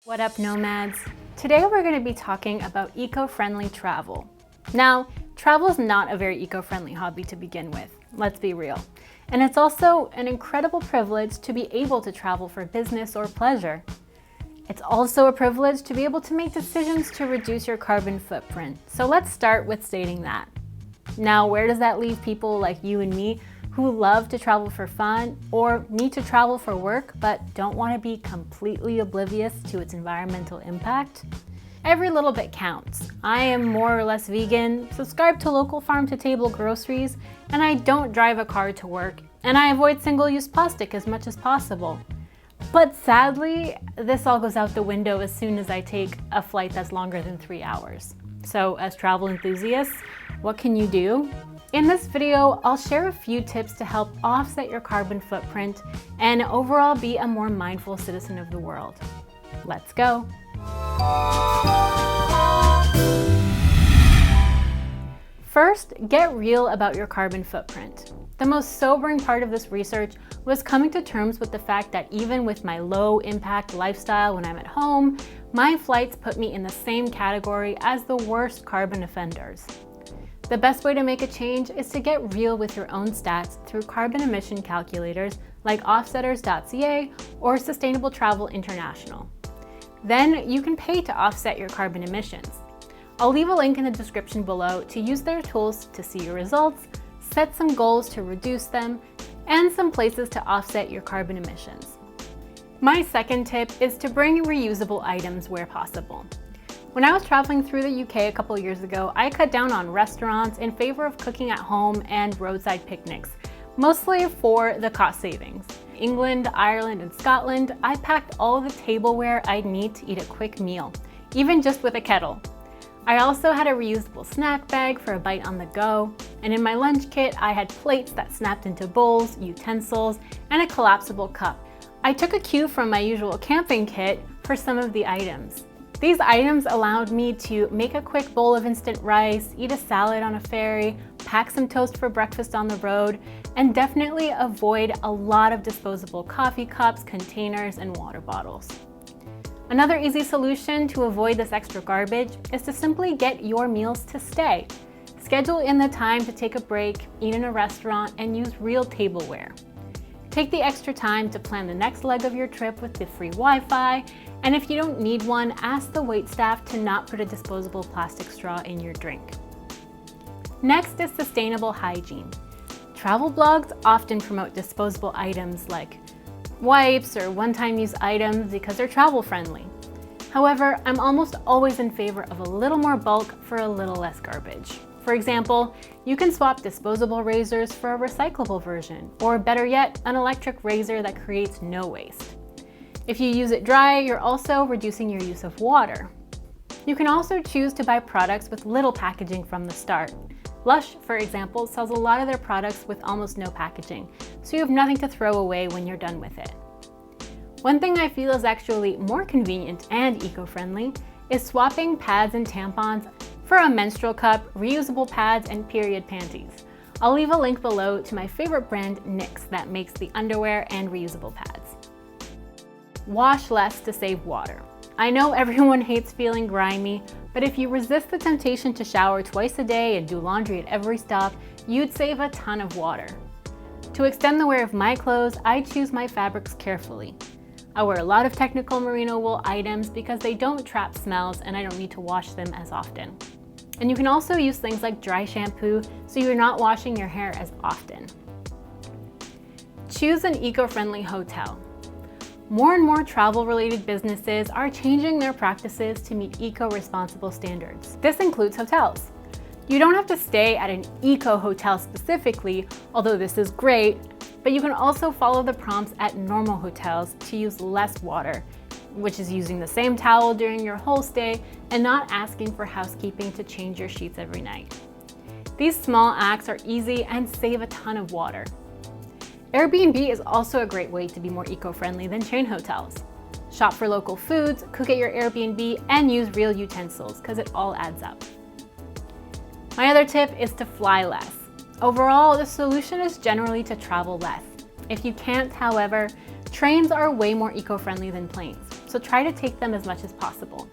What up, nomads? Today we're going to be talking about eco-friendly travel. Now, travel is not a very eco-friendly hobby to begin with, let's be real. And it's also an incredible privilege to be able to travel for business or pleasure. It's also a privilege to be able to make decisions to reduce your carbon footprint. So let's start with stating that. Now, where does that leave people like you and me who love to travel for fun or need to travel for work but don't want to be completely oblivious to its environmental impact? Every little bit counts. I am more or less vegan, subscribe to local farm-to-table groceries, and I don't drive a car to work, and I avoid single-use plastic as much as possible. But sadly, this all goes out the window as soon as I take a flight that's longer than 3 hours. So as travel enthusiasts, what can you do? In this video, I'll share a few tips to help offset your carbon footprint and overall be a more mindful citizen of the world. Let's go. First, get real about your carbon footprint. The most sobering part of this research was coming to terms with the fact that even with my low impact lifestyle when I'm at home, my flights put me in the same category as the worst carbon offenders. The best way to make a change is to get real with your own stats through carbon emission calculators like offsetters.ca or Sustainable Travel International. Then you can pay to offset your carbon emissions. I'll leave a link in the description below to use their tools to see your results, set some goals to reduce them, and some places to offset your carbon emissions. My second tip is to bring reusable items where possible. When I was traveling through the UK a couple years ago, I cut down on restaurants in favor of cooking at home and roadside picnics, mostly for the cost savings. England, Ireland, and Scotland, I packed all the tableware I'd need to eat a quick meal, even just with a kettle. I also had a reusable snack bag for a bite on the go, and in my lunch kit, I had plates that snapped into bowls, utensils, and a collapsible cup. I took a cue from my usual camping kit for some of the items. These items allowed me to make a quick bowl of instant rice, eat a salad on a ferry, pack some toast for breakfast on the road, and definitely avoid a lot of disposable coffee cups, containers, and water bottles. Another easy solution to avoid this extra garbage is to simply get your meals to stay. Schedule in the time to take a break, eat in a restaurant, and use real tableware. Take the extra time to plan the next leg of your trip with the free Wi-Fi, and if you don't need one, ask the waitstaff to not put a disposable plastic straw in your drink. Next is sustainable hygiene. Travel blogs often promote disposable items like wipes or one-time use items because they're travel friendly. However, I'm almost always in favor of a little more bulk for a little less garbage. For example, you can swap disposable razors for a recyclable version, or better yet, an electric razor that creates no waste. If you use it dry, you're also reducing your use of water. You can also choose to buy products with little packaging from the start. Lush, for example, sells a lot of their products with almost no packaging, so you have nothing to throw away when you're done with it. One thing I feel is actually more convenient and eco-friendly is swapping pads and tampons for a menstrual cup, reusable pads, and period panties. I'll leave a link below to my favorite brand, Knix, that makes the underwear and reusable pads. Wash less to save water. I know everyone hates feeling grimy, but if you resist the temptation to shower twice a day and do laundry at every stop, you'd save a ton of water. To extend the wear of my clothes, I choose my fabrics carefully. I wear a lot of technical merino wool items because they don't trap smells and I don't need to wash them as often. And you can also use things like dry shampoo so you're not washing your hair as often. Choose an eco-friendly hotel. More and more travel-related businesses are changing their practices to meet eco-responsible standards. This includes hotels. You don't have to stay at an eco-hotel specifically, although this is great, but you can also follow the prompts at normal hotels to use less water, which is using the same towel during your whole stay and not asking for housekeeping to change your sheets every night. These small acts are easy and save a ton of water. Airbnb is also a great way to be more eco-friendly than chain hotels. Shop for local foods, cook at your Airbnb, and use real utensils because it all adds up. My other tip is to fly less. Overall, the solution is generally to travel less. If you can't, however, trains are way more eco-friendly than planes. so try to take them as much as possible.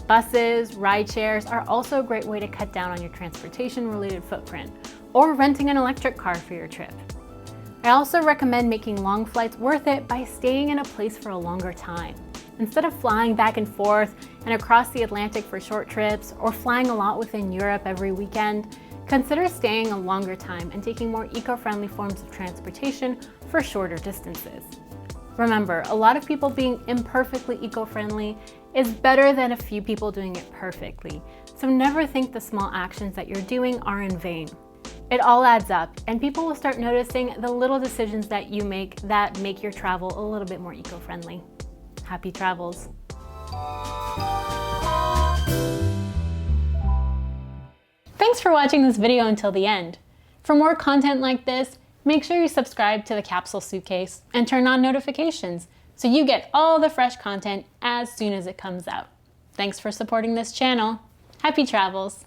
Buses, ride shares are also a great way to cut down on your transportation-related footprint, or renting an electric car for your trip. I also recommend making long flights worth it by staying in a place for a longer time. Instead of flying back and forth and across the Atlantic for short trips, or flying a lot within Europe every weekend, consider staying a longer time and taking more eco-friendly forms of transportation for shorter distances. Remember, a lot of people being imperfectly eco-friendly is better than a few people doing it perfectly, so never think the small actions that you're doing are in vain. It all adds up, and people will start noticing the little decisions that you make that make your travel a little bit more eco-friendly. Happy travels. Thanks for watching this video until the end. For more content like this, make sure you subscribe to the Capsule Suitcase and turn on notifications so you get all the fresh content as soon as it comes out. Thanks for supporting this channel. Happy travels.